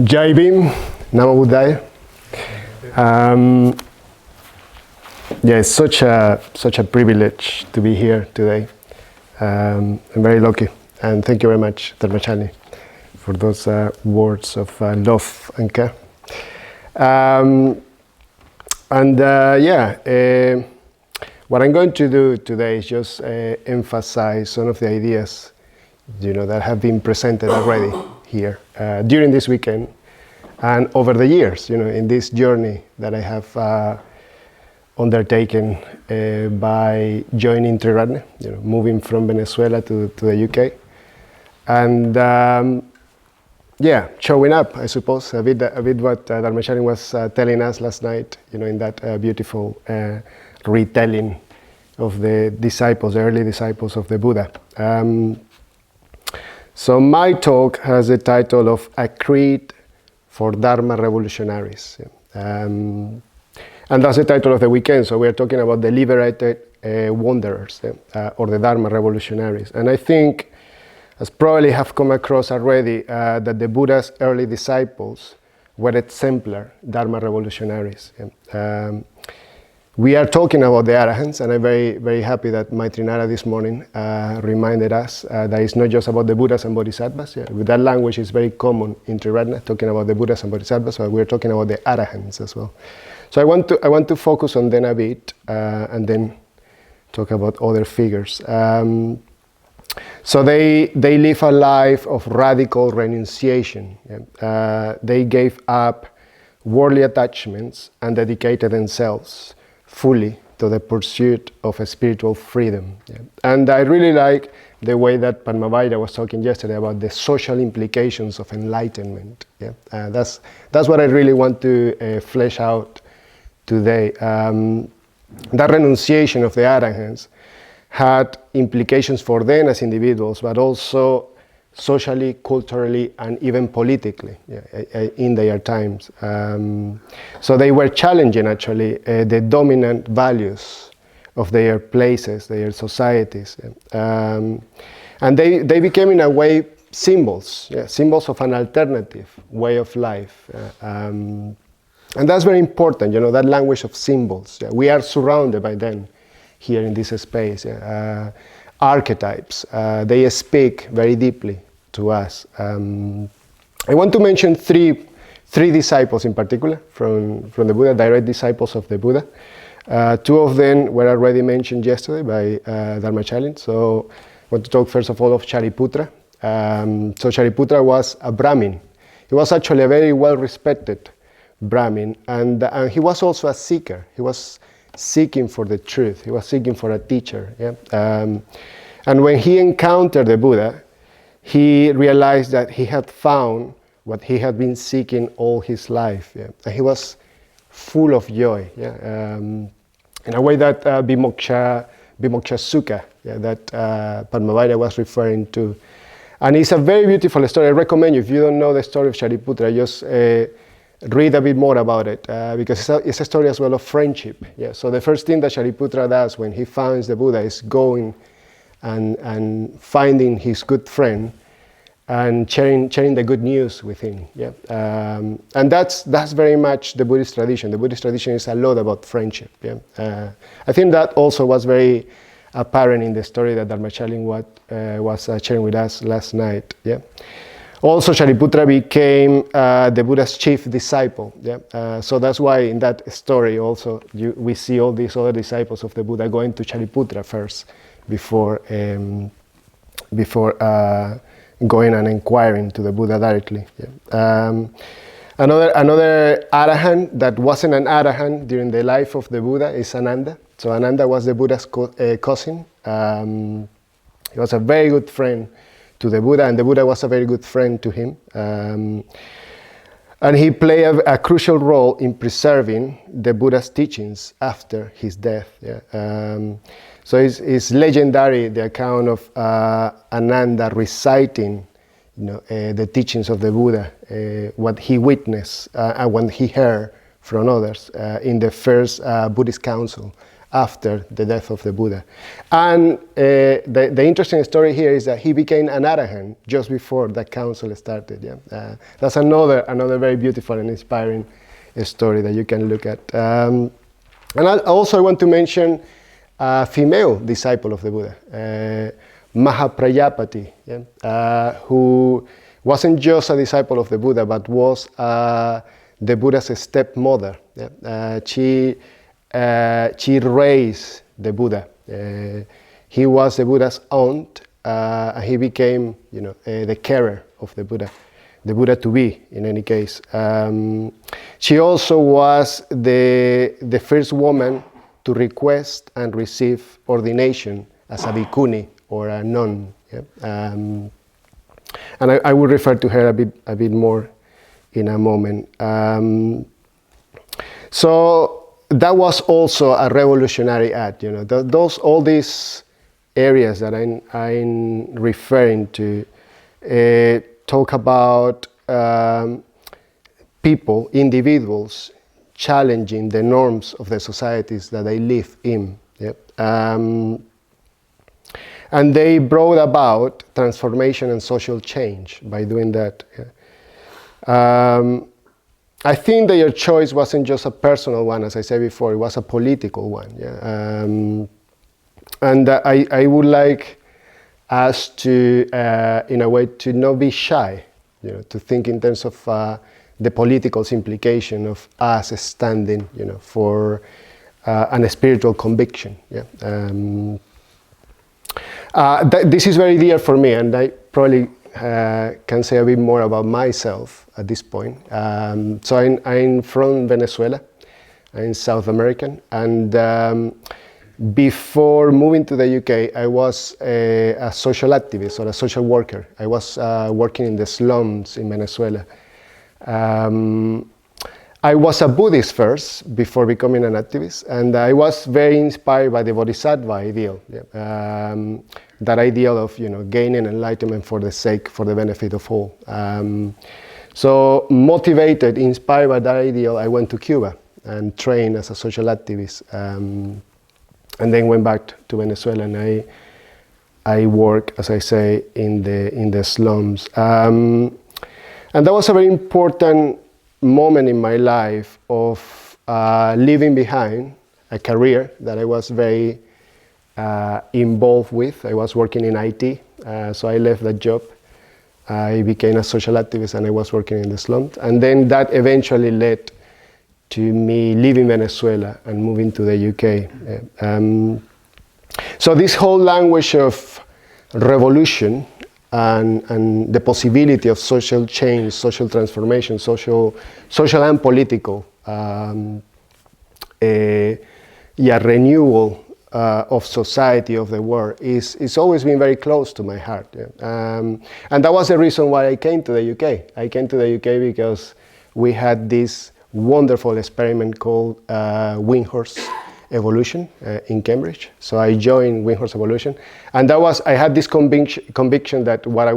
Jai Bhim, Namo Buddhaya. It's such a privilege to be here today. I'm very lucky, and thank you very much, Dharmachalni, for those words of love and care. What I'm going to do today is just emphasize some of the ideas, that have been presented already here during this weekend and over the years, in this journey that I have undertaken by joining Triratna, moving from Venezuela to the UK, and showing up, I suppose, a bit what Dharmachalni was telling us last night, in that beautiful retelling of the disciples, the early disciples of the Buddha. So my talk has the title of A Creed for Dharma Revolutionaries. And that's the title of the weekend, so we're talking about the liberated wanderers, or the Dharma Revolutionaries. And I think, as probably have come across already, that the Buddha's early disciples were exemplar Dharma Revolutionaries. We are talking about the Arahants, and I'm very, very happy that Maitrinara this morning reminded us that it's not just about the Buddhas and Bodhisattvas. That language is very common in Triratna, talking about the Buddhas and Bodhisattvas, but we're talking about the Arahants as well. So I want to focus on them a bit, and then talk about other figures. So they live a life of radical renunciation. They gave up worldly attachments and dedicated themselves fully to the pursuit of a spiritual freedom. And I really like the way that Padmavajra was talking yesterday about the social implications of enlightenment. That's what I really want to flesh out today. That renunciation of the Arahants had implications for them as individuals, but also socially, culturally, and even politically in their times. So they were challenging, actually, the dominant values of their places, their societies. And they became, in a way, symbols of an alternative way of life. And that's very important, that language of symbols. We are surrounded by them here in this space. Archetypes, they speak very deeply to us. I want to mention three disciples in particular from the Buddha, direct disciples of the Buddha. Two of them were already mentioned yesterday by Dharmachalni. So I want to talk first of all of Shariputra. So Shariputra was a Brahmin. He was actually a very well-respected Brahmin, and he was also a seeker. He was seeking for the truth. He was seeking for a teacher. And when he encountered the Buddha, he realized that he had found what he had been seeking all his life. And he was full of joy. In a way that Vimoksha Sukha, that Padmavajra was referring to. And it's a very beautiful story. I recommend you, if you don't know the story of Shariputra, just read a bit more about it, because it's a story as well of friendship. So the first thing that Shariputra does when he finds the Buddha is going and finding his good friend and sharing the good news with him. And that's very much the Buddhist tradition. The Buddhist tradition is a lot about friendship. I think that also was very apparent in the story that Dharmachalni was sharing with us last night. Also, Shariputra became the Buddha's chief disciple. So that's why in that story also we see all these other disciples of the Buddha going to Shariputra first before going and inquiring to the Buddha directly. Another Arahant that wasn't an Arahant during the life of the Buddha is Ananda. So Ananda was the Buddha's cousin. He was a very good friend to the Buddha, and the Buddha was a very good friend to him. And he played a crucial role in preserving the Buddha's teachings after his death. So it's legendary, the account of Ananda reciting the teachings of the Buddha, what he witnessed and what he heard from others in the first Buddhist council after the death of the Buddha. And the interesting story here is that he became an arahant just before that council started. Yeah? That's another very beautiful and inspiring story that you can look at. And I also want to mention a female disciple of the Buddha, Mahaprajapati, yeah? Who wasn't just a disciple of the Buddha, but was the Buddha's stepmother. Yeah? She raised the Buddha. He was the Buddha's aunt, and he became, the carer of the Buddha to be, in any case. She also was the first woman to request and receive ordination as a bhikkhuni or a nun. Yeah? And I will refer to her a bit more in a moment. So that was also a revolutionary act. All these areas that I'm referring to talk about people, individuals, challenging the norms of the societies that they live in. Yeah? And they brought about transformation and social change by doing that. Yeah? I think that your choice wasn't just a personal one, as I said before, it was a political one. Yeah? And I would like us to, in a way, to not be shy, to think in terms of the political implication of us standing, for a spiritual conviction. Yeah? This is very dear for me, and I probably can say a bit more about myself at this point. So I'm from Venezuela. I'm South American, and before moving to the UK, I was a social activist or a social worker. I was working in the slums in Venezuela. I was a Buddhist first before becoming an activist, and I was very inspired by the Bodhisattva ideal. Yeah? That ideal of gaining enlightenment for the benefit of all. So motivated, inspired by that ideal, I went to Cuba and trained as a social activist, and then went back to Venezuela, and I work, as I say, in the slums. And that was a very important moment in my life of leaving behind a career that I was very involved with. I was working in IT, so I left that job. I became a social activist, and I was working in the slums. And then that eventually led to me leaving Venezuela and moving to the UK. So this whole language of revolution and the possibility of social change, social transformation, social and political, renewal of society, of the world, is always been very close to my heart. Yeah? And that was the reason why I came to the UK. I came to the UK because we had this wonderful experiment called Windhorse Evolution in Cambridge. So I joined Windhorse Evolution, and I had this conviction that what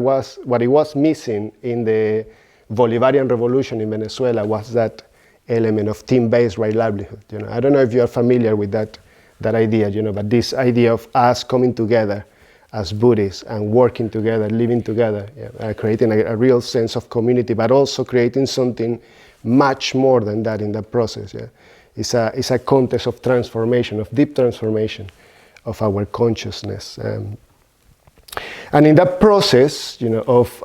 it was missing in the Bolivarian revolution in Venezuela was that element of team-based right livelihood. I don't know if you are familiar with that idea, but this idea of us coming together as Buddhists and working together, living together, creating a real sense of community, but also creating something much more than that in that process. Yeah? It's a contest of transformation, of deep transformation of our consciousness. And in that process, of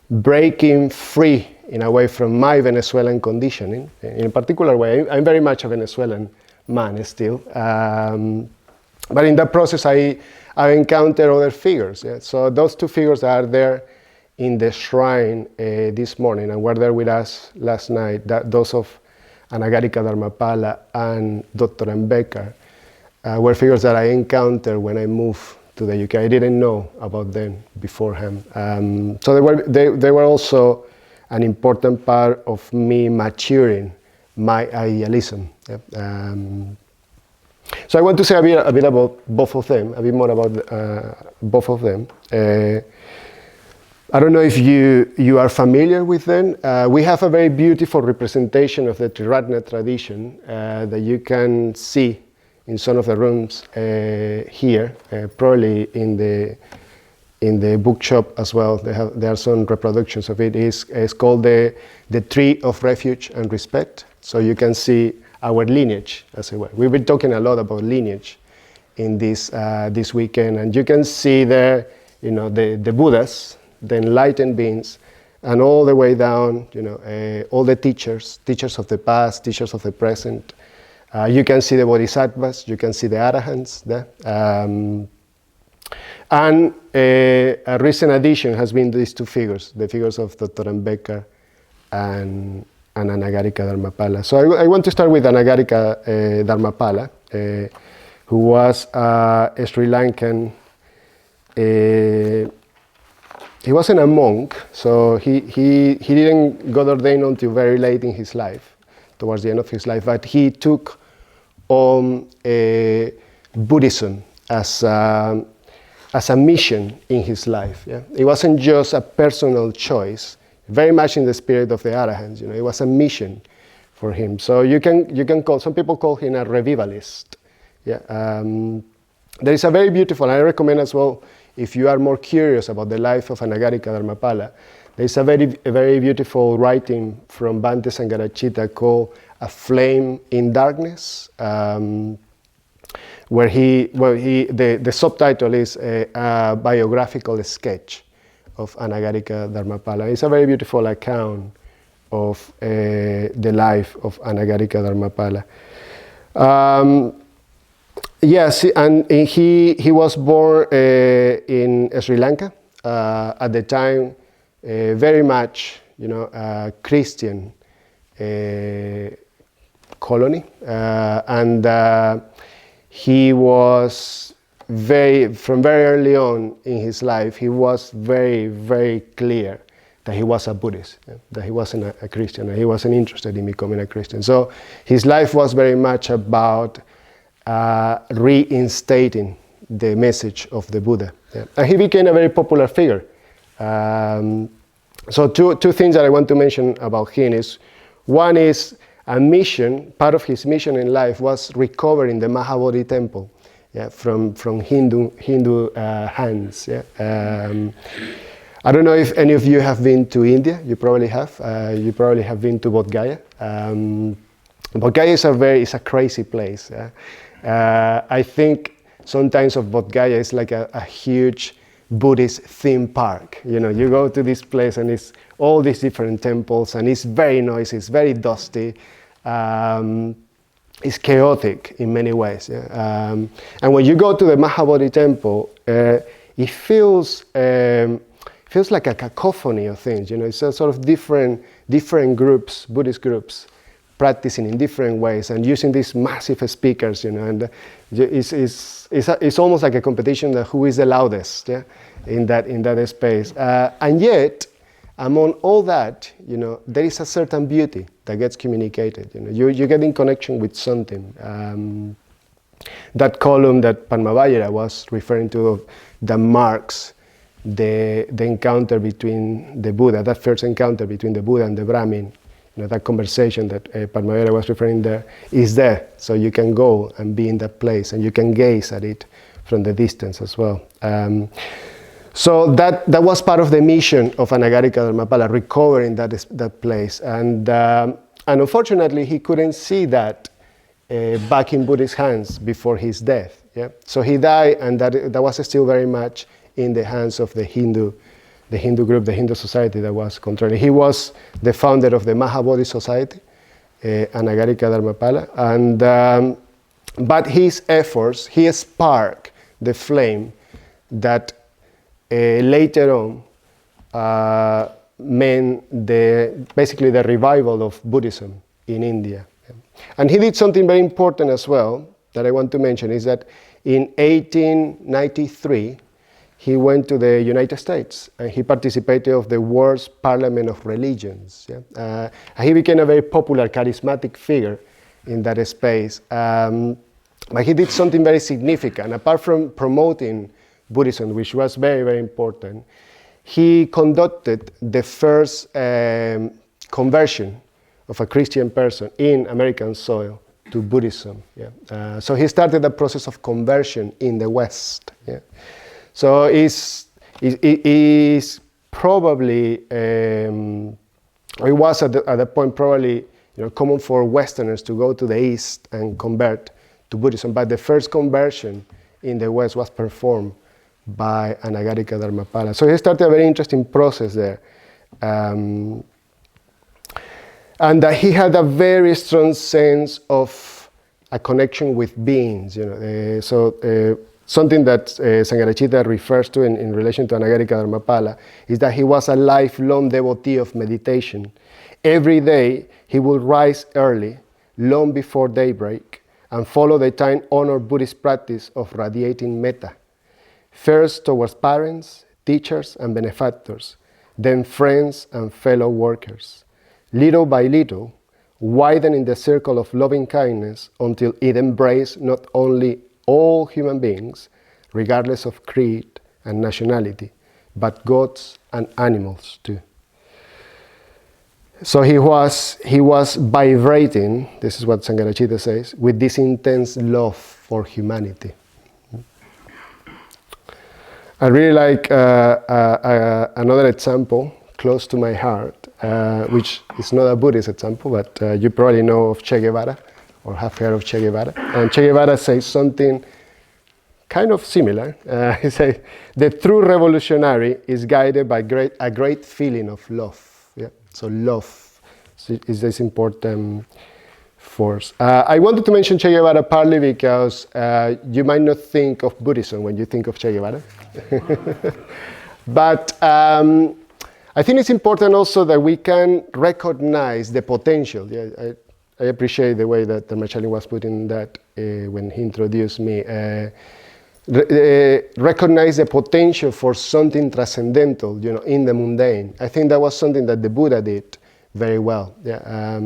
breaking free in a way from my Venezuelan conditioning, in a particular way, I'm very much a Venezuelan man still. But in that process, I encountered other figures. Yeah? So those two figures are there in the shrine this morning and were there with us last night, those of Anagarika Dharmapala and Dr. Mbekar, were figures that I encountered when I moved to the UK. I didn't know about them beforehand. So they were also an important part of me maturing my idealism. Yeah? So I want to say a bit about both of them, a bit more about both of them. I don't know if you are familiar with them. We have a very beautiful representation of the Triratna tradition that you can see in some of the rooms here, probably in the bookshop as well. There are some reproductions of it. It's called the Tree of Refuge and Respect. So you can see our lineage, as it were. We've been talking a lot about lineage in this weekend, and you can see there, the Buddhas, the enlightened beings, and all the way down, all the teachers of the past, teachers of the present. You can see the Bodhisattvas, you can see the Arahants there. And a recent addition has been these two figures, the figures of Dr. Ambedkar and Anagarika Dharmapala. So I want to start with Anagarika Dharmapala, who was a Sri Lankan. He wasn't a monk, so he didn't get ordained until very late in his life, towards the end of his life, but he took on Buddhism as a mission in his life. Yeah? It wasn't just a personal choice, very much in the spirit of the Arahants. It was a mission for him. So you can call, some people call him a revivalist. Yeah? There is a very beautiful, and I recommend as well, if you are more curious about the life of Anagarika Dharmapala, there is a very beautiful writing from Bhante Sangharacchitta called "A Flame in Darkness," where the subtitle is a biographical sketch of Anagarika Dharmapala. It's a very beautiful account of the life of Anagarika Dharmapala. Yes, and he was born in Sri Lanka at the time, very much, a Christian colony, and he was from very early on in his life, he was very, very clear that he was a Buddhist, that he wasn't a Christian, and he wasn't interested in becoming a Christian. So his life was very much about reinstating the message of the Buddha. Yeah. And he became a very popular figure. So two things that I want to mention about him is, one is a mission, part of his mission in life was recovering the Mahabodhi temple, yeah, from Hindu hands. Yeah. I don't know if any of you have been to India. You probably have. You probably have been to Bodh Gaya. Bodh Gaya is a crazy place. Yeah? I think sometimes of Bodh Gaya is like a huge Buddhist theme park. You go to this place and it's all these different temples, and it's very noisy, it's very dusty, it's chaotic in many ways. Yeah? And when you go to the Mahabodhi temple, it feels like a cacophony of things. It's a sort of different groups, Buddhist groups, practicing in different ways and using these massive speakers, and it's almost like a competition that who is the loudest, yeah, in that space. And yet, among all that, there is a certain beauty that gets communicated. You get in connection with something. That column that Padmavajra was referring to, that marks the encounter between the Buddha, that first encounter between the Buddha and the Brahmin. That conversation that Padmavajra was referring there is there, so you can go and be in that place, and you can gaze at it from the distance as well. So that was part of the mission of Anagarika Dharmapala, recovering that place, and unfortunately he couldn't see that back in Buddhist hands before his death. Yeah, so he died, and that was still very much in the hands of the Hindu group, the Hindu society that was controlling. He was the founder of the Mahabodhi Society, Anagarika Dharmapala, and but his efforts, he sparked the flame that later on meant basically the revival of Buddhism in India. And he did something very important as well that I want to mention, is that in 1893, he went to the United States and he participated of the World's Parliament of Religions. Yeah? He became a very popular, charismatic figure in that space. But he did something very significant. Apart from promoting Buddhism, which was very, very important, he conducted the first conversion of a Christian person in American soil to Buddhism. Yeah. So he started the process of conversion in the West. Yeah. So it probably, it was at that point probably common for Westerners to go to the East and convert to Buddhism, but the first conversion in the West was performed by Anagarika Dharmapala. So he started a very interesting process there. And he had a very strong sense of a connection with beings. Something that Sangharakshita refers to in relation to Anagarika Dharmapala is that he was a lifelong devotee of meditation. Every day he would rise early, long before daybreak, and follow the time-honored Buddhist practice of radiating metta, first towards parents, teachers, and benefactors, then friends and fellow workers. Little by little, widening the circle of loving kindness until it embraced not only all human beings, regardless of creed and nationality, but gods and animals too. So he was vibrating, this is what Sangharakshita says, with this intense love for humanity. I really like another example close to my heart, which is not a Buddhist example, but you probably know of Che Guevara, or have heard of Che Guevara. And Che Guevara says something kind of similar. He says, the true revolutionary is guided by a great feeling of love. Yeah? So love is this important force. I wanted to mention Che Guevara partly because you might not think of Buddhism when you think of Che Guevara. But I think it's important also that we can recognize the potential. Yeah, I appreciate the way that Dharmachalin was putting that when he introduced me. Recognize the potential for something transcendental, in the mundane. I think that was something that the Buddha did very well. Yeah.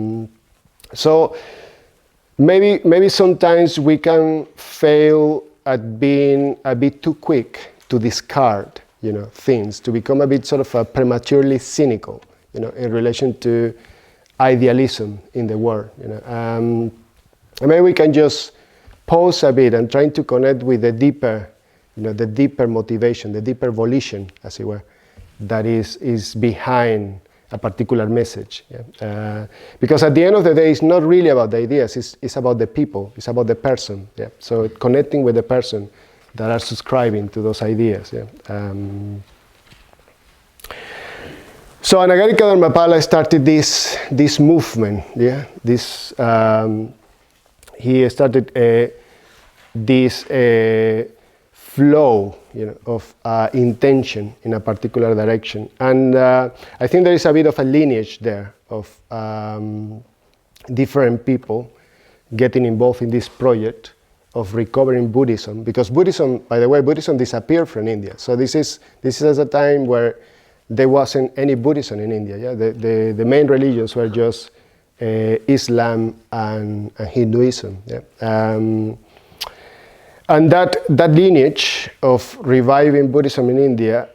So maybe sometimes we can fail at being a bit too quick to discard, things, to become a bit sort of prematurely cynical, in relation to idealism in the world. Maybe we can just pause a bit and trying to connect with the deeper motivation, the deeper volition, as it were, that is behind a particular message. Yeah? Because at the end of the day, it's not really about the ideas, it's about the people, it's about the person. Yeah? So connecting with the person that are subscribing to those ideas. Yeah? So Anagarika Dharmapala started this movement. Yeah? He started this flow, of intention in a particular direction, and I think there is a bit of a lineage there of different people getting involved in this project of recovering Buddhism, because Buddhism, by the way, Buddhism disappeared from India. So this is a time where there wasn't any Buddhism in India. Yeah, the main religions were just Islam and Hinduism. Yeah? And that lineage of reviving Buddhism in India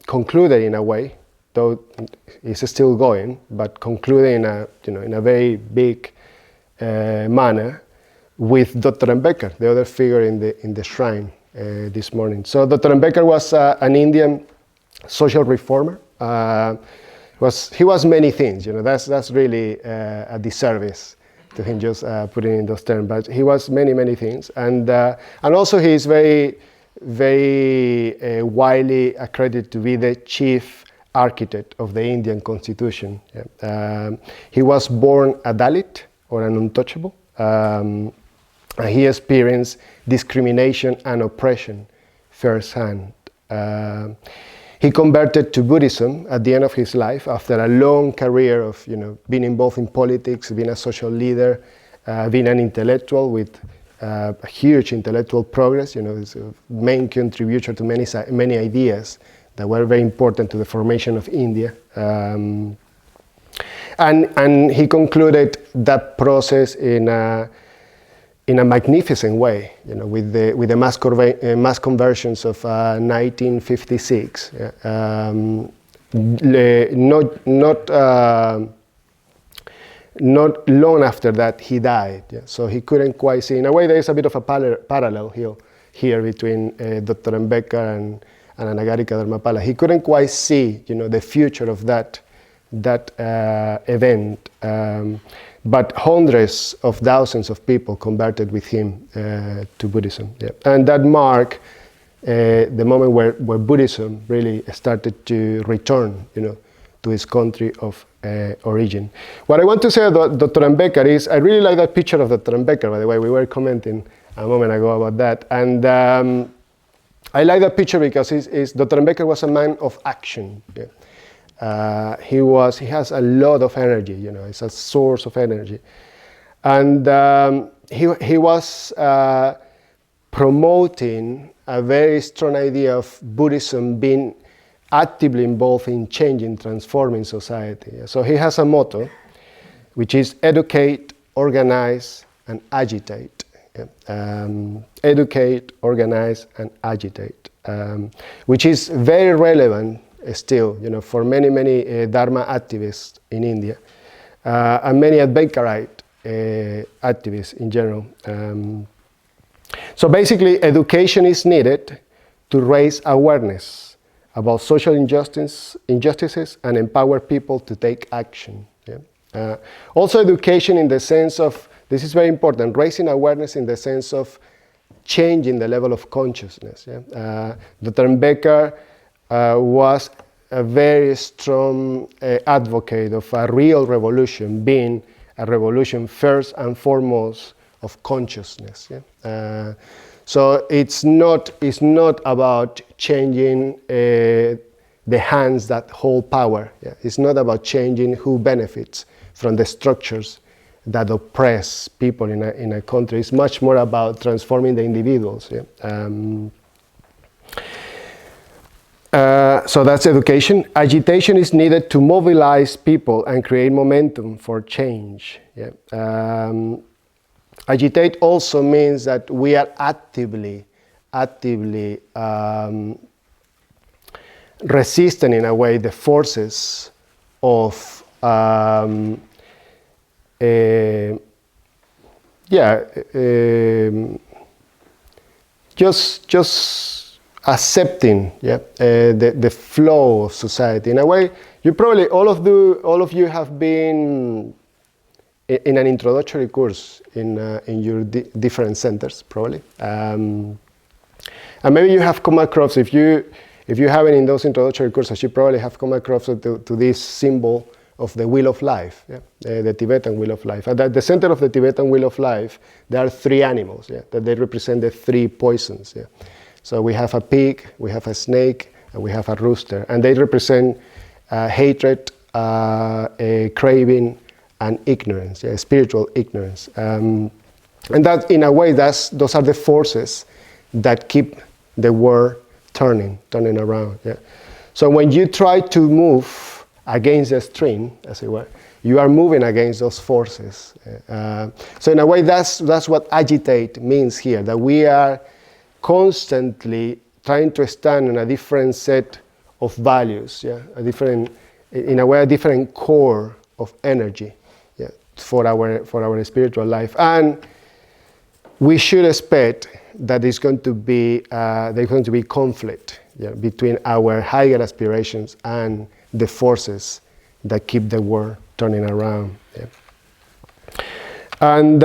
concluded in a way, though it's still going, but concluded in a very big manner with Dr. Ambedkar, the other figure in the shrine this morning. So Dr. Ambedkar was an Indian social reformer. He was many things. That's really a disservice to him just putting in those terms. But he was many things, and also he is very widely accredited to be the chief architect of the Indian Constitution. Yeah. He was born a Dalit, or an untouchable. And he experienced discrimination and oppression firsthand. He converted to Buddhism at the end of his life after a long career of being involved in politics, being a social leader, being an intellectual with a huge intellectual progress. He's a main contributor to many ideas that were very important to the formation of India. And he concluded that process in in a magnificent way, with the mass conversions of 1956. Not long after that, he died. Yeah? So he couldn't quite see. In a way, there is a bit of a parallel here between Dr. Mbeka and Anagarika Dharmapala. He couldn't quite see, the future of that event. But hundreds of thousands of people converted with him to Buddhism. Yeah. And that marked the moment where Buddhism really started to return, to its country of origin. What I want to say about Dr. Mbeka is, I really like that picture of Dr. Mbeka, by the way. We were commenting a moment ago about that. And I like that picture because Dr. Mbeka was a man of action. Yeah. He has a lot of energy, it's a source of energy. And he was promoting a very strong idea of Buddhism being actively involved in changing, transforming society. So he has a motto, which is educate, organize, and agitate. Educate, organize, and agitate, which is very relevant still, for many Dharma activists in India, and many Advaitarite activists in general. So basically, education is needed to raise awareness about social injustices and empower people to take action. Yeah? Also education in the sense of, this is very important, raising awareness in the sense of changing the level of consciousness. Yeah? Dr. Mbeka was a very strong advocate of a real revolution, being a revolution first and foremost of consciousness. Yeah? So it's not about changing the hands that hold power. Yeah? It's not about changing who benefits from the structures that oppress people in a country. It's much more about transforming the individuals. Yeah? So that's education. Agitation is needed to mobilize people and create momentum for change. Yeah? Agitate also means that we are actively resisting, in a way, the forces of just accepting the flow of society. In a way, you probably, all of you have been in an introductory course in your different centers, probably. And maybe you have come across, if you haven't in those introductory courses, you probably have come across to this symbol of the wheel of life, the Tibetan wheel of life. At the center of the Tibetan wheel of life, there are three animals that they represent the three poisons. Yeah? So we have a pig, we have a snake, and we have a rooster. And they represent hatred, craving, and ignorance, spiritual ignorance. And that, in a way, those are the forces that keep the world turning around. Yeah? So when you try to move against the stream, as it were, you are moving against those forces. So in a way, that's what agitate means here, that we are constantly trying to stand on a different set of values, a different core of energy, for our spiritual life. And we should expect that there's going to be conflict between our higher aspirations and the forces that keep the world turning around. Yeah. And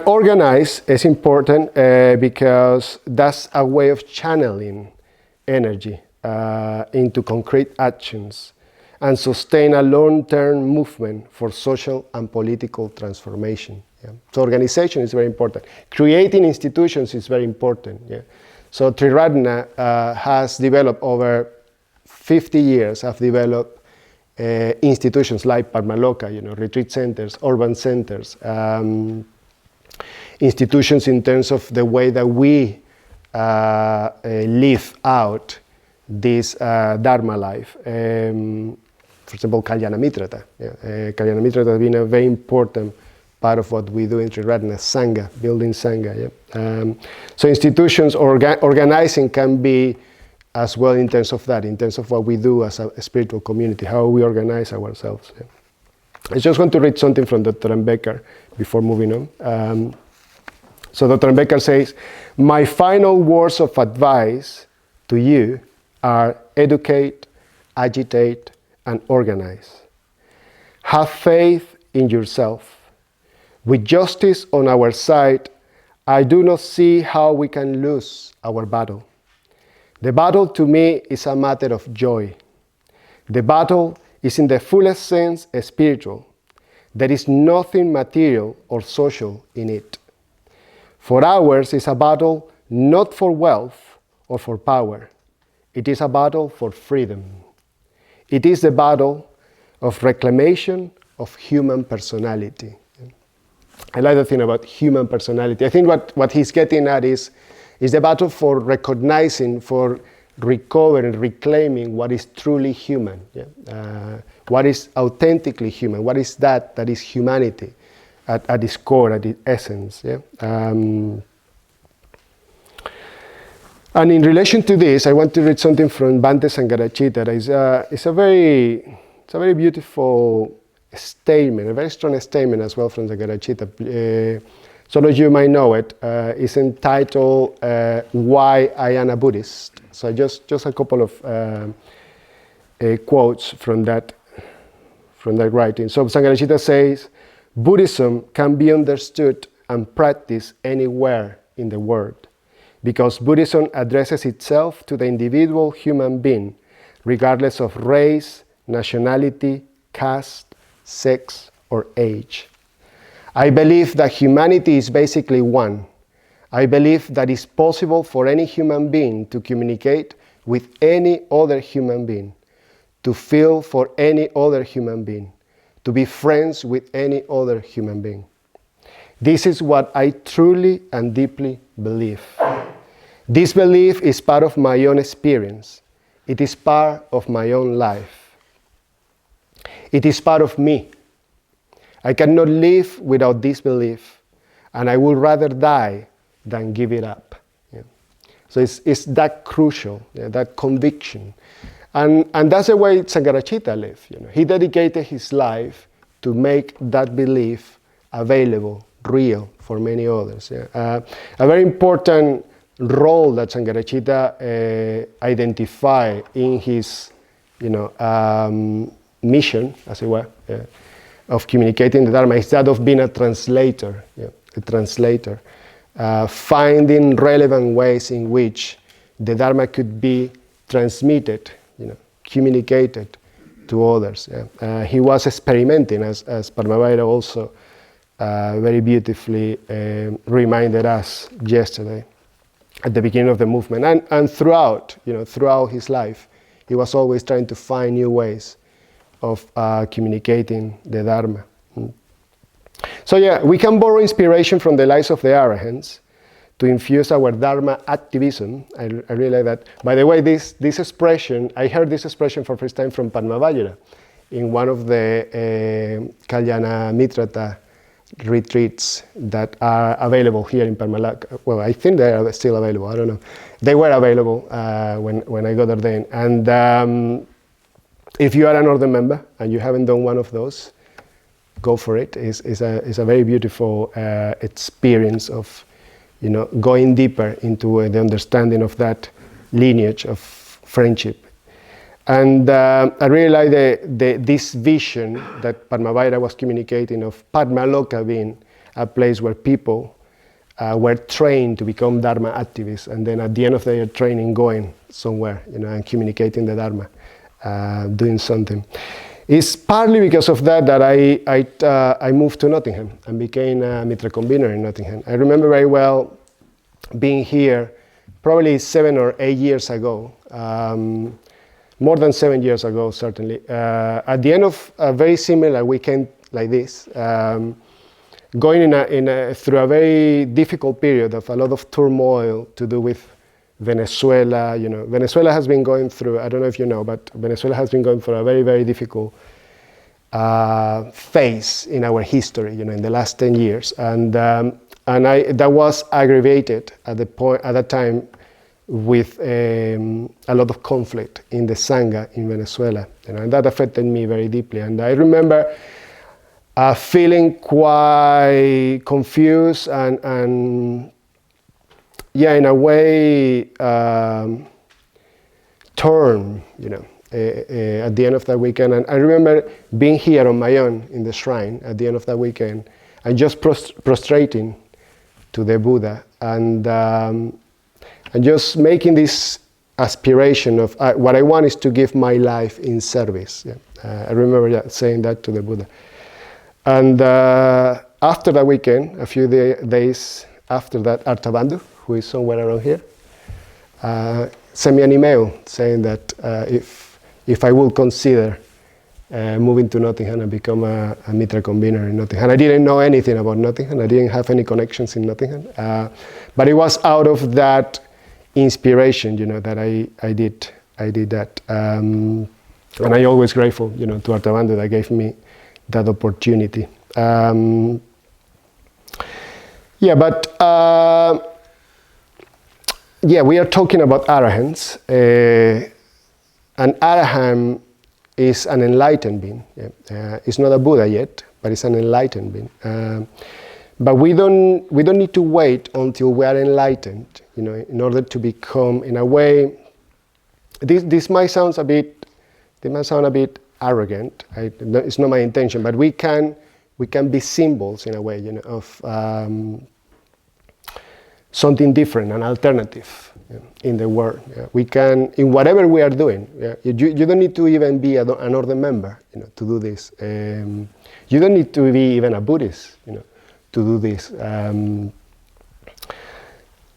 organize is important because that's a way of channeling energy into concrete actions and sustain a long-term movement for social and political transformation. Yeah. So organization is very important. Creating institutions is very important. Yeah. So Triratna has developed over 50 years, have developed institutions like Parmaloka, retreat centers, urban centers, institutions in terms of the way that we live out this Dharma life. For example, Kalyana Mitrata. Kalyana Mitrata has been a very important part of what we do in Triratna, Sangha, building Sangha. Yeah? So institutions organizing can be as well in terms of that, in terms of what we do as a spiritual community, how we organize ourselves. Yeah? I just want to read something from Dr. Becker before moving on. So Dr. Becker says, my final words of advice to you are educate, agitate, and organize. Have faith in yourself. With justice on our side, I do not see how we can lose our battle. The battle to me is a matter of joy. The battle is in the fullest sense spiritual. There is nothing material or social in it. For ours is a battle not for wealth or for power. It is a battle for freedom. It is the battle of reclamation of human personality. I like the thing about human personality. I think what he's getting at is the battle for recognizing, for recovering, reclaiming what is truly human. Yeah? What is authentically human? What is that is humanity at its core, at its essence? Yeah? And in relation to this, I want to read something from Bhante Sangharacchita. It's a very beautiful statement, a very strong statement as well from Sangharacchita. Some of you might know it. It's entitled "Why I Am a Buddhist." So just a couple of quotes from that writing. So Sangharacchita says, Buddhism can be understood and practiced anywhere in the world, because Buddhism addresses itself to the individual human being, regardless of race, nationality, caste, sex, or age. I believe that humanity is basically one. I believe that it's possible for any human being to communicate with any other human being, to feel for any other human being, to be friends with any other human being. This is what I truly and deeply believe. This belief is part of my own experience. It is part of my own life. It is part of me. I cannot live without this belief, and I would rather die than give it up. Yeah. So it's that crucial, yeah, that conviction. And that's the way Sangharacchita lived. You know. He dedicated his life to make that belief available, real, for many others. Yeah. A very important role that Sangharacchita identified in his, mission, as it were, of communicating the Dharma is that of being a translator, finding relevant ways in which the Dharma could be transmitted, communicated to others. Yeah. He was experimenting, as Padmavira also very beautifully reminded us yesterday at the beginning of the movement, and throughout his life, he was always trying to find new ways of communicating the Dharma. So yeah, we can borrow inspiration from the lives of the Arahants to infuse our Dharma activism. I really like that. By the way, this expression, I heard this expression for the first time from Padmavajra in one of the Kalyana Mitrata retreats that are available here in Parmalaka. Well, I think they are still available, I don't know. They were available when I got ordained. And if you are an order member and you haven't done one of those, go for it. It's a very beautiful experience of, going deeper into the understanding of that lineage of friendship. And I really like this vision that Padmavira was communicating of Padmaloka being a place where people were trained to become Dharma activists, and then at the end of their training going somewhere, and communicating the Dharma. Doing something. It's partly because of that I moved to Nottingham and became a Mitra convener in Nottingham. I remember very well being here probably 7 or 8 years ago, more than 7 years ago certainly, at the end of a very similar weekend like this, going through a very difficult period of a lot of turmoil to do with Venezuela. Venezuela has been going through, I don't know if you know, but Venezuela has been going through a very, very difficult phase in our history, in the last 10 years, and that was aggravated at that time with a lot of conflict in the Sangha in Venezuela, and that affected me very deeply. And I remember feeling quite confused and in a way torn, at the end of that weekend. And I remember being here on my own in the shrine at the end of that weekend and just prostrating to the Buddha and just making this aspiration of what I want is to give my life in service. I remember saying that to the Buddha. And after that weekend, a few days after that, Artabandu, who is somewhere around here, sent me an email saying that if I would consider moving to Nottingham and become a Mitra convener in Nottingham. I didn't know anything about Nottingham. I didn't have any connections in Nottingham. But it was out of that inspiration, that I did that. And I'm always grateful, to Artabandu that gave me that opportunity. We are talking about arahants. An arahant is an enlightened being. It's not a Buddha yet, but it's an enlightened being. But we don't need to wait until we are enlightened, in order to become, in a way. This might sound a bit arrogant. It's not my intention, but we can be symbols in a way, of something different, an alternative in the world. We can, in whatever we are doing. You don't need to even be an order member, to do this. You don't need to be even a Buddhist, to do this.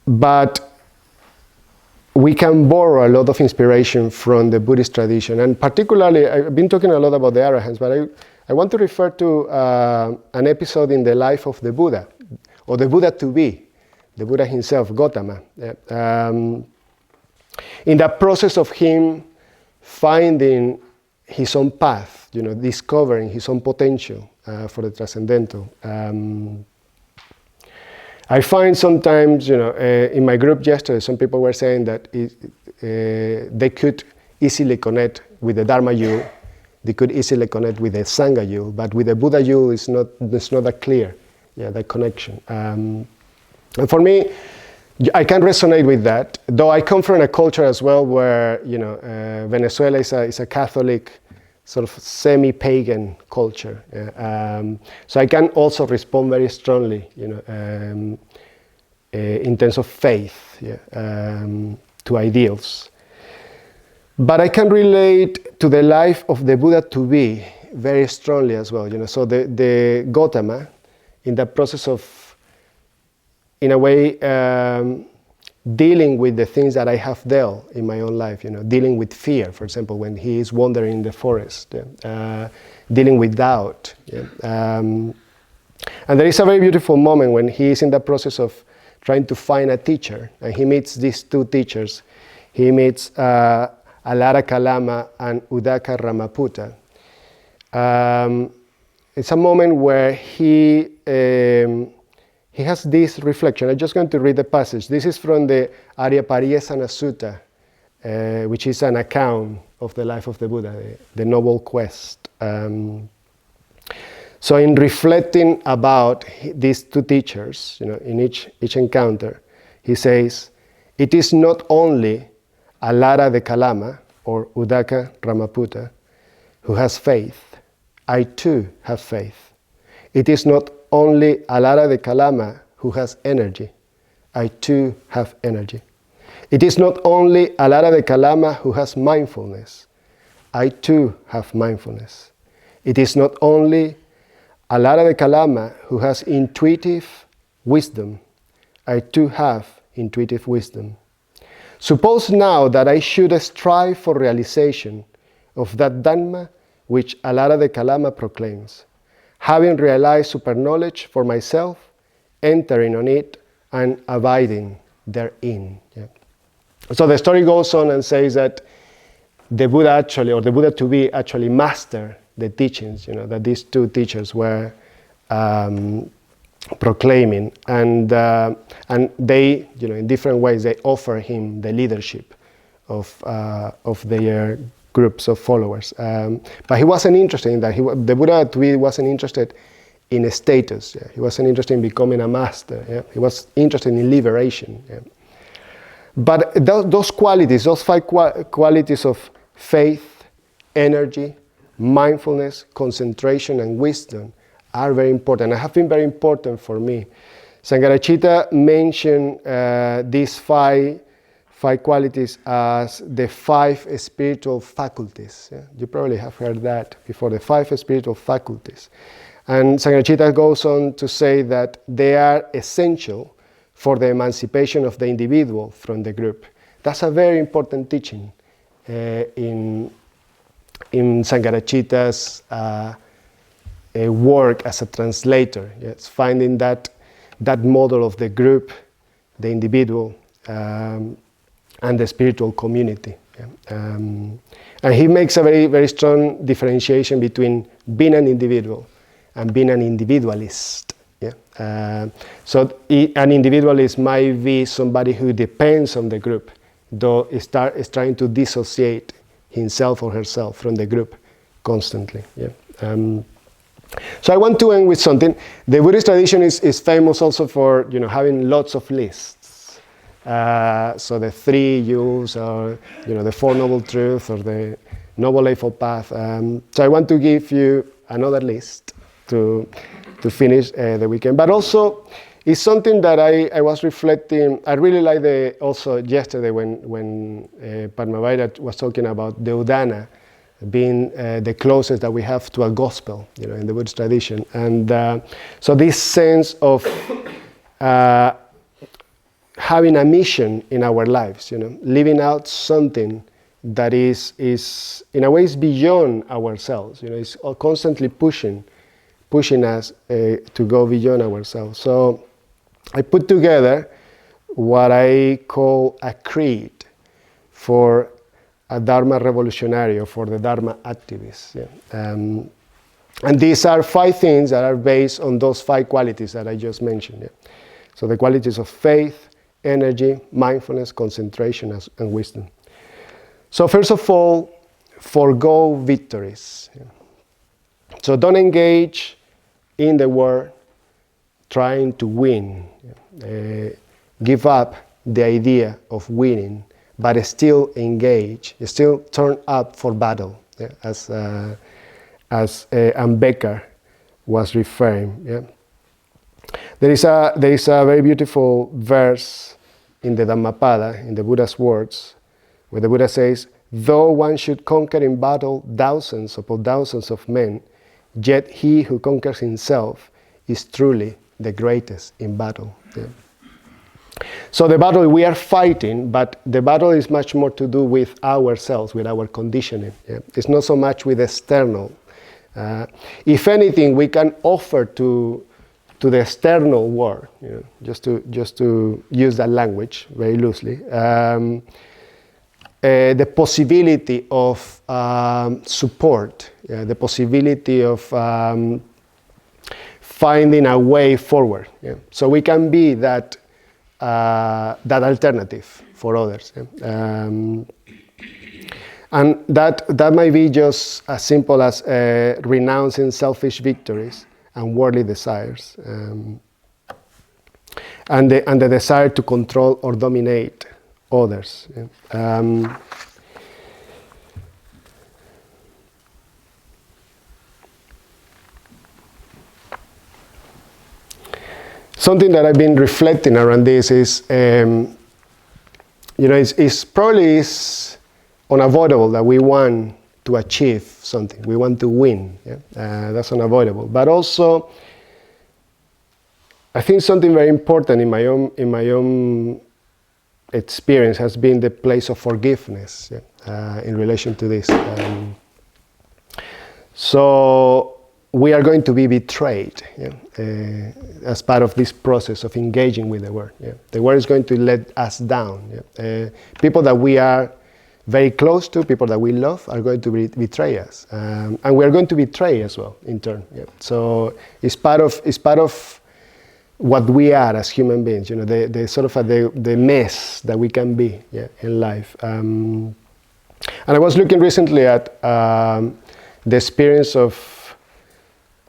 But we can borrow a lot of inspiration from the Buddhist tradition, and particularly, I've been talking a lot about the arahants, but I want to refer to an episode in the life of the Buddha, or the Buddha to be, the Buddha himself, Gautama. In the process of him finding his own path, discovering his own potential for the transcendental. I find sometimes, in my group yesterday, some people were saying that they could easily connect with the Dharma Yule, they could easily connect with the Sangha Yule, but with the Buddha Yule, it's not that clear, that connection. And for me, I can resonate with that, though I come from a culture as well where, Venezuela is a Catholic, sort of semi-pagan culture. So I can also respond very strongly, in terms of faith, to ideals. But I can relate to the life of the Buddha to be very strongly as well. So the Gautama, in the process of, in a way, dealing with the things that I have dealt in my own life, dealing with fear, for example, when he is wandering in the forest, dealing with doubt. And there is a very beautiful moment when he is in the process of trying to find a teacher, and he meets these two teachers. He meets Alara Kalama and Udaka Ramaputta. It's a moment where he has this reflection. I'm just going to read the passage. This is from the Aryavachin Sutta, which is an account of the life of the Buddha, the Noble Quest. So in reflecting about these two teachers, in each encounter, he says, it is not only Alara de Kalama or Udaka Ramaputta who has faith. I too have faith. It is not only Alara de Kalama who has energy. I too have energy. It is not only Alara de Kalama who has mindfulness. I too have mindfulness. It is not only Alara de Kalama who has intuitive wisdom. I too have intuitive wisdom. Suppose now that I should strive for realization of that Dhamma which Alara de Kalama proclaims, having realized superknowledge for myself, entering on it and abiding therein. So the story goes on and says that the Buddha actually, or the Buddha to be, actually mastered the teachings, that these two teachers were proclaiming, and they, in different ways, they offer him the leadership of their groups of followers. But he wasn't interested in that. The Buddha wasn't interested in a status. Yeah? He wasn't interested in becoming a master. Yeah? He was interested in liberation. Yeah? But those qualities, those 5 qualities of faith, energy, mindfulness, concentration, and wisdom are very important, and have been very important for me. Sangharakshita mentioned these 5 qualities as the 5 spiritual faculties. Yeah? You probably have heard that before, the 5 spiritual faculties. And Sangharakshita goes on to say that they are essential for the emancipation of the individual from the group. That's a very important teaching in Sangharakshita's work as a translator. Yes, finding that model of the group, the individual, and the spiritual community. Yeah. And he makes a very, very strong differentiation between being an individual and being an individualist. Yeah? So an individualist might be somebody who depends on the group, though is trying to dissociate himself or herself from the group constantly. Yeah? So I want to end with something. The Buddhist tradition is famous also for having lots of lists. So the 3 U's, or the 4 Noble Truths, or the Noble Eightfold Path. So I want to give you another list to finish the weekend. But also, it's something that I was reflecting. I really liked also yesterday when Padmavira was talking about the Udana being the closest that we have to a gospel, in the Buddhist tradition. And so this sense of having a mission in our lives, living out something that is in a way is beyond ourselves, it's constantly pushing us to go beyond ourselves. So I put together what I call a creed for a Dharma revolutionary, or for the Dharma activist. Yeah. And these are 5 things that are based on those 5 qualities that I just mentioned. Yeah. So the qualities of faith, energy, mindfulness, concentration, and wisdom. So first of all, forgo victories. Yeah. So don't engage in the war trying to win. Yeah. Give up the idea of winning, but still engage, still turn up for battle, yeah, as Ambedkar was referring. Yeah. There is a very beautiful verse in the Dhammapada, in the Buddha's words, where the Buddha says, "Though one should conquer in battle thousands upon thousands of men, yet he who conquers himself is truly the greatest in battle." Yeah. So the battle we are fighting, but the battle is much more to do with ourselves, with our conditioning. Yeah? It's not so much with external. If anything, we can offer to the external world, just to use that language very loosely, the possibility of support, the possibility of finding a way forward. Yeah? So we can be that alternative for others. Yeah? And that might be just as simple as renouncing selfish victories and worldly desires, and the desire to control or dominate others. Yeah? Something that I've been reflecting around this is, it's probably unavoidable that we want to achieve something. We want to win. Yeah? That's unavoidable. But also, I think something very important in my own experience has been the place of forgiveness, yeah? In relation to this. So we are going to be betrayed, yeah? As part of this process of engaging with the world. Yeah? The world is going to let us down. Yeah? People that we are very close to, people that we love, are going to betray us, and we are going to betray as well in turn. Yeah. So it's part of what we are as human beings. You know, the sort of the mess that we can be, yeah, in life. And I was looking recently at the experience of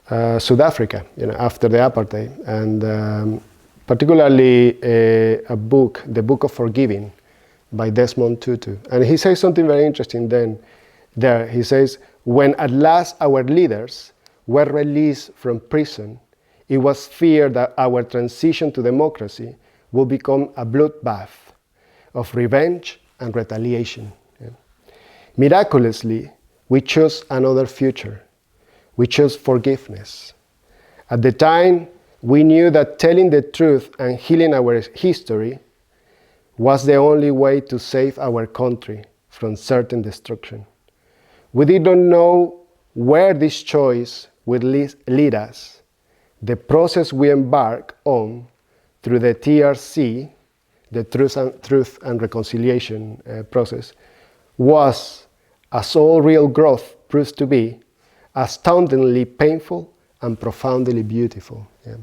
South Africa, you know, after the apartheid, and particularly a book, The Book of Forgiving, by Desmond Tutu. And he says something very interesting there. He says, when at last our leaders were released from prison, it was feared that our transition to democracy will become a bloodbath of revenge and retaliation. Yeah. Miraculously, we chose another future. We chose forgiveness. At the time, we knew that telling the truth and healing our history was the only way to save our country from certain destruction. We did not know where this choice would lead us. The process we embark on through the TRC, the Truth and Reconciliation process, was, as all real growth proves to be, astoundingly painful and profoundly beautiful. Yeah.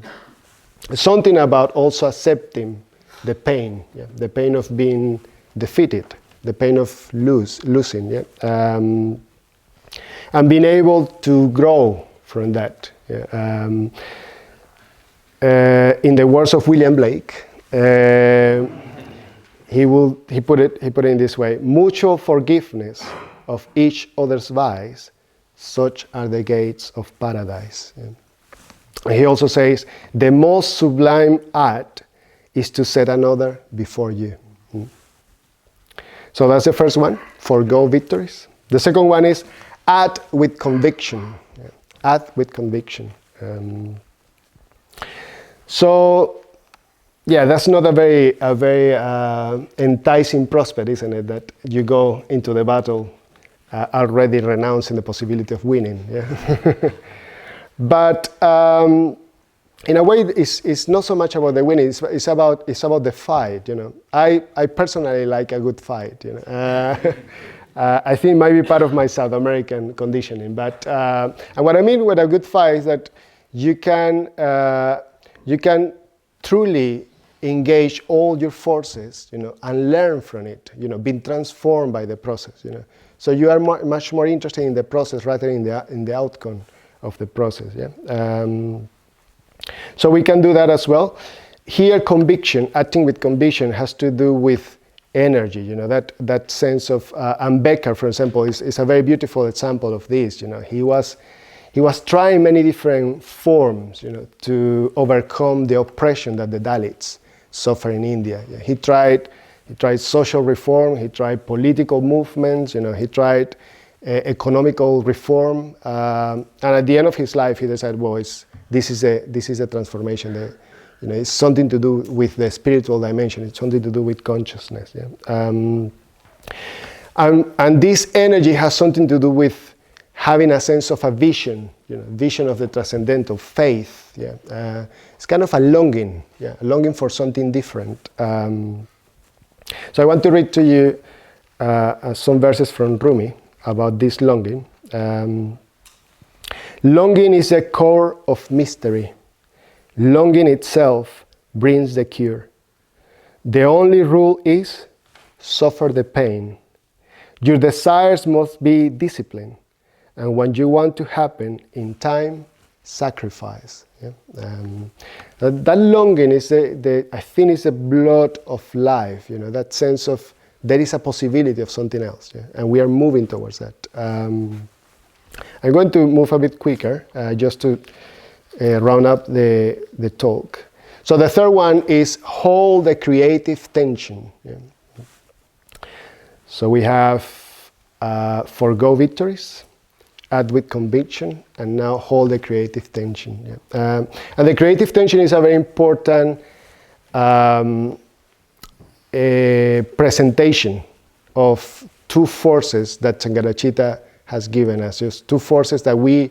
Something about also accepting the pain, yeah, the pain of being defeated, the pain of losing, yeah, and being able to grow from that. Yeah. In the words of William Blake, he put it in this way: mutual forgiveness of each other's vice, such are the gates of paradise. Yeah. He also says, the most sublime act is to set another before you. So that's the first one, forgo victories. The second one is act with conviction. Yeah. Act with conviction. So, yeah, that's not a very enticing prospect, isn't it? That you go into the battle already renouncing the possibility of winning. Yeah? But in a way, it's not so much about the winning. It's about the fight. You know, I personally like a good fight. You know, I think it might be part of my South American conditioning. But and what I mean with a good fight is that you can truly engage all your forces, you know, and learn from it. You know, being transformed by the process. You know, so you are much more interested in the process rather than in the outcome of the process. Yeah. So we can do that as well. Here, conviction, acting with conviction, has to do with energy. You know, that sense of. And Becker, for example, is a very beautiful example of this. You know, he was trying many different forms, you know, to overcome the oppression that the Dalits suffer in India. Yeah, he tried social reform. He tried political movements. You know, he tried economical reform. And at the end of his life, he decided, well, this is a transformation. You know, it's something to do with the spiritual dimension. It's something to do with consciousness. Yeah? And this energy has something to do with having a sense of a vision, you know, vision of the transcendental, faith. Yeah? It's kind of a longing, yeah, a longing for something different. So I want to read to you some verses from Rumi about this longing. Longing is a core of mystery. Longing itself brings the cure. The only rule is suffer the pain. Your desires must be disciplined. And when you want to happen in time, sacrifice. Yeah? That longing is I think is the blood of life. You know, that sense of there is a possibility of something else, yeah? And we are moving towards that. I'm going to move a bit quicker just to round up the talk. So the third one is hold the creative tension. Yeah? So we have forgo victories, act with conviction, and now hold the creative tension. Yeah? And the creative tension is a very important presentation of two forces that Bodhicitta has given us. Just two forces that we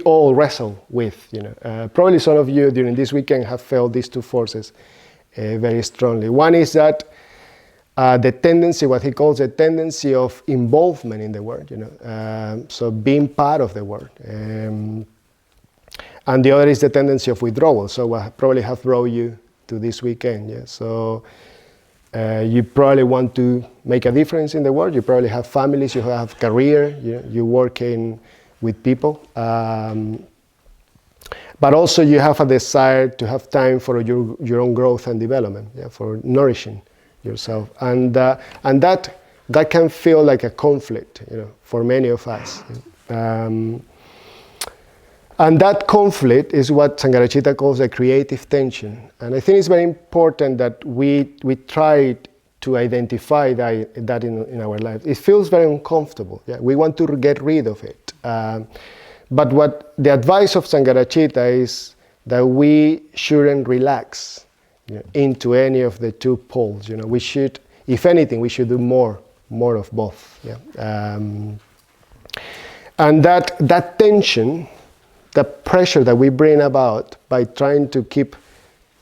all wrestle with. You know, probably some of you during this weekend have felt these two forces very strongly. One is that the tendency, what he calls the tendency of involvement in the world, so being part of the world. And the other is the tendency of withdrawal. So what probably have brought you to this weekend. Yeah? So you probably want to make a difference in the world. You probably have families, you have career, you work with people. But also you have a desire to have time for your own growth and development, for nourishing yourself. And that can feel like a conflict, for many of us. And that conflict is what Sangharakshita calls a creative tension. And I think it's very important that we try to identify that in our lives. It feels very uncomfortable. Yeah? We want to get rid of it. But what the advice of Sangharakshita is that we shouldn't relax into any of the two poles. We should, if anything, we should do more of both. Yeah? And that tension, the pressure that we bring about by trying to keep,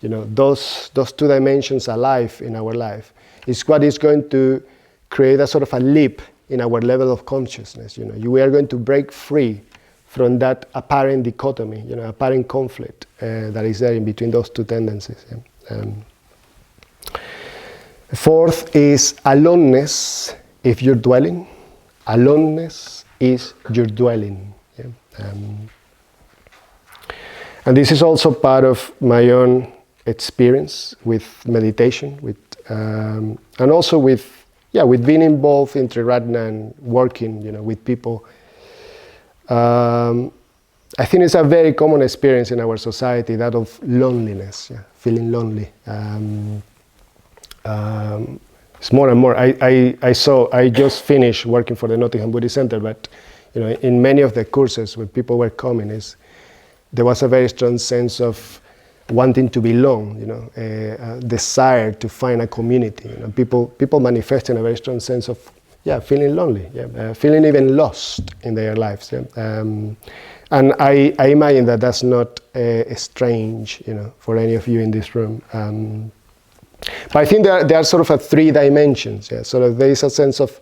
those two dimensions alive in our life, is what is going to create a sort of a leap in our level of consciousness. We are going to break free from that apparent dichotomy, apparent conflict that is there in between those two tendencies. Yeah? Fourth is aloneness if you're dwelling. Aloneness is your dwelling. Yeah? And this is also part of my own experience with meditation, and also with being involved in Triratna and working, with people. I think it's a very common experience in our society, that of loneliness, feeling lonely. It's more and more. I just finished working for the Nottingham Buddhist Center, but in many of the courses when people were coming, there was a very strong sense of wanting to belong, a desire to find a community. People manifesting a very strong sense of feeling lonely, feeling even lost in their lives. Yeah? And I imagine that that's not strange, for any of you in this room. But I think there are sort of three dimensions. Yeah? So there is a sense of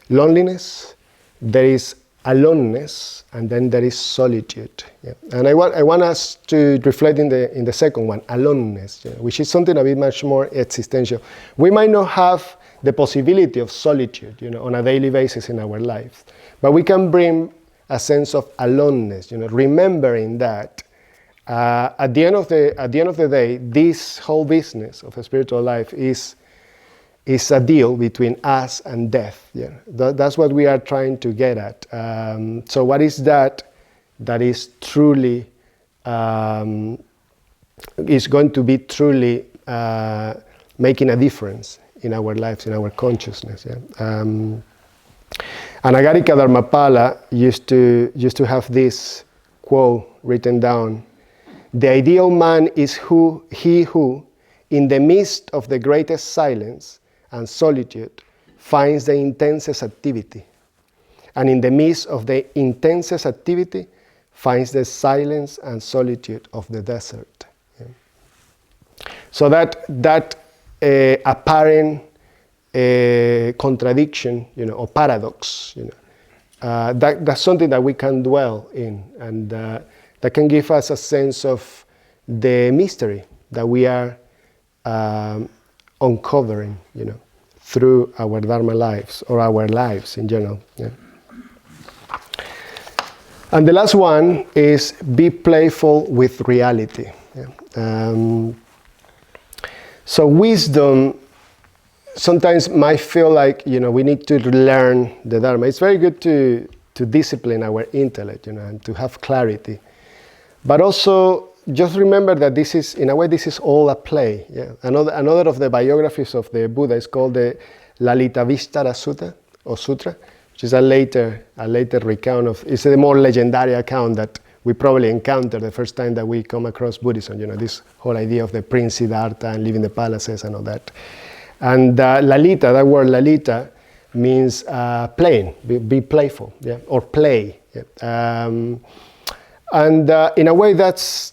loneliness, there is aloneness, and then there is solitude. Yeah? And I want us to reflect in the second one, aloneness, which is something a bit much more existential. We might not have the possibility of solitude, on a daily basis in our lives, but we can bring a sense of aloneness, remembering that at the end of the day, this whole business of a spiritual life is a deal between us and death. Yeah? That's what we are trying to get at. So what is that is truly, is going to be truly making a difference in our lives, in our consciousness. Yeah? And Agarika Dharmapala used to have this quote written down: "The ideal man is he who, in the midst of the greatest silence and solitude, finds the intensest activity, and in the midst of the intensest activity, finds the silence and solitude of the desert." Yeah. So that apparent contradiction, or paradox, that's something that we can dwell in, and that can give us a sense of the mystery that we are uncovering, through our Dharma lives, or our lives in general. Yeah. And the last one is be playful with reality. Yeah. So wisdom sometimes might feel like, we need to learn the Dharma. It's very good to discipline our intellect, and to have clarity. But also, just remember that this is, in a way, this is all a play. Yeah? Another of the biographies of the Buddha is called the Lalitavistara Sutta, or Sutra, which is a later recount of, it's a more legendary account that we probably encounter the first time that we come across Buddhism, this whole idea of the Prince Siddhartha and living in the palaces and all that. And Lalita, that word Lalita, means playing, be playful, yeah? Or play. Yeah? And in a way, that's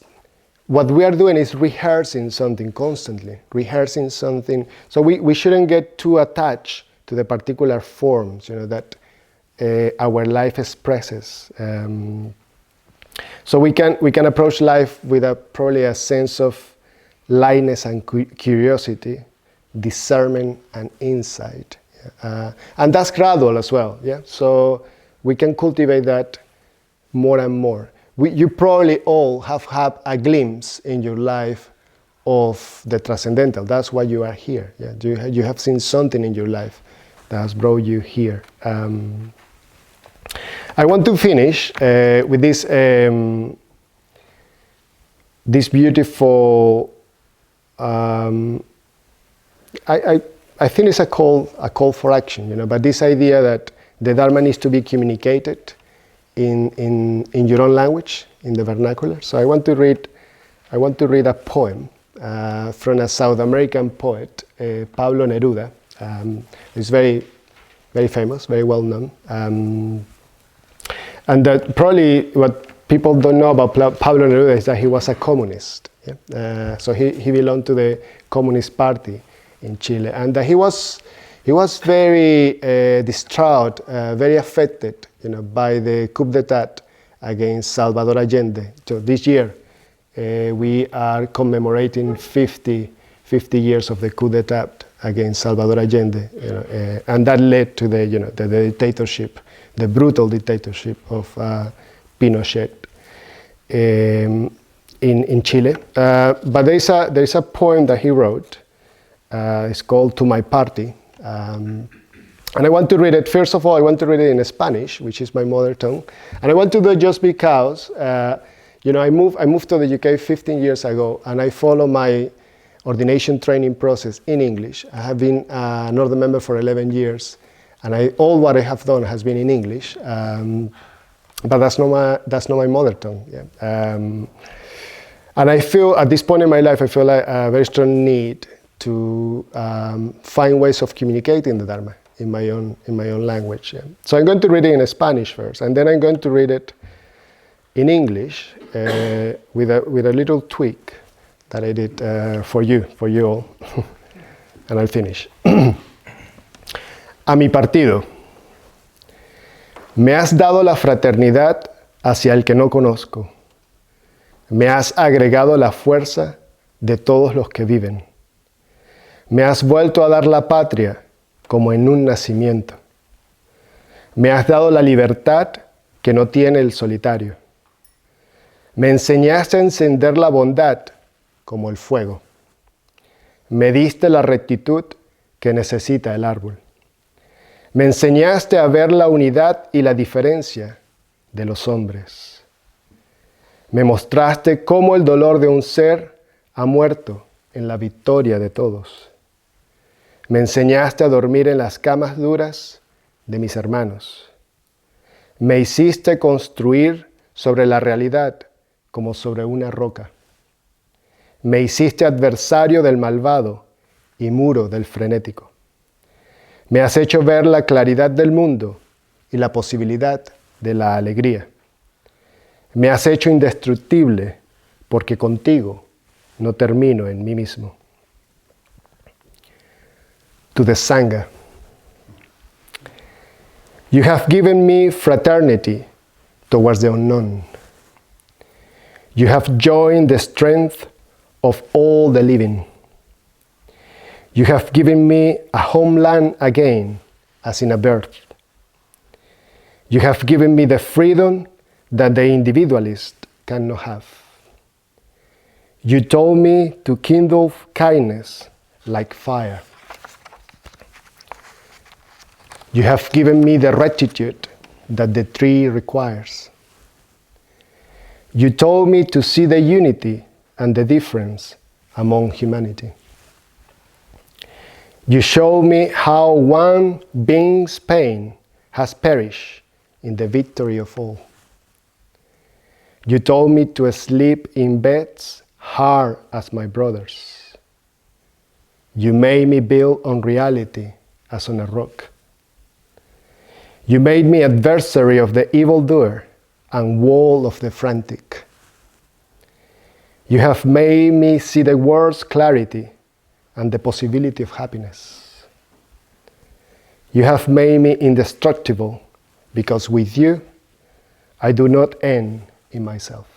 what we are doing is rehearsing something constantly, rehearsing something. So we shouldn't get too attached to the particular forms, that our life expresses. So we can approach life with probably a sense of lightness and curiosity, discernment and insight, and that's gradual as well. Yeah, so we can cultivate that more and more. You probably all have had a glimpse in your life of the transcendental. That's why you are here. Yeah, you have seen something in your life that has brought you here. I want to finish with this this beautiful. I think it's a call for action, but this idea that the Dharma needs to be communicated in your own language, in the vernacular. So I want to read a poem from a South American poet, Pablo Neruda. He's very, very famous, very well known. And that probably what people don't know about Pablo Neruda is that he was a communist. Yeah? So he belonged to the Communist Party in Chile, and he was very distraught, very affected, by the coup d'état against Salvador Allende. So this year we are commemorating 50 years of the coup d'état against Salvador Allende, and that led to the dictatorship, the brutal dictatorship of Pinochet in Chile. But there is a poem that he wrote. It's called "To My Party," and I want to read it. First of all, I want to read it in Spanish, which is my mother tongue, and I want to do it just because I moved to the UK 15 years ago, and I follow my ordination training process in English. I have been an order member for 11 years, and all what I have done has been in English, but that's not my mother tongue. Yeah. And I feel at this point in my life, I feel like a very strong need to find ways of communicating the Dharma in my own language. Yeah. So I'm going to read it in Spanish first, and then I'm going to read it in English with a little tweak that I did for you all. And I'll finish. A mi partido. Me has dado la fraternidad hacia el que no conozco. Me has agregado la fuerza de todos los que viven. Me has vuelto a dar la patria como en un nacimiento. Me has dado la libertad que no tiene el solitario. Me enseñaste a encender la bondad como el fuego. Me diste la rectitud que necesita el árbol. Me enseñaste a ver la unidad y la diferencia de los hombres. Me mostraste cómo el dolor de un ser ha muerto en la victoria de todos. Me enseñaste a dormir en las camas duras de mis hermanos. Me hiciste construir sobre la realidad como sobre una roca. Me hiciste adversario del malvado y muro del frenético. Me has hecho ver la claridad del mundo y la posibilidad de la alegría. Me has hecho indestructible porque contigo no termino en mí mismo. To the Sangha. You have given me fraternity towards the unknown. You have joined the strength of all the living. You have given me a homeland again, as in a birth. You have given me the freedom that the individualist cannot have. You told me to kindle kindness like fire. You have given me the rectitude that the tree requires. You told me to see the unity and the difference among humanity. You showed me how one being's pain has perished in the victory of all. You told me to sleep in beds hard as my brothers. You made me build on reality as on a rock. You made me adversary of the evildoer and wall of the frantic. You have made me see the world's clarity and the possibility of happiness. You have made me indestructible, because with you, I do not end in myself.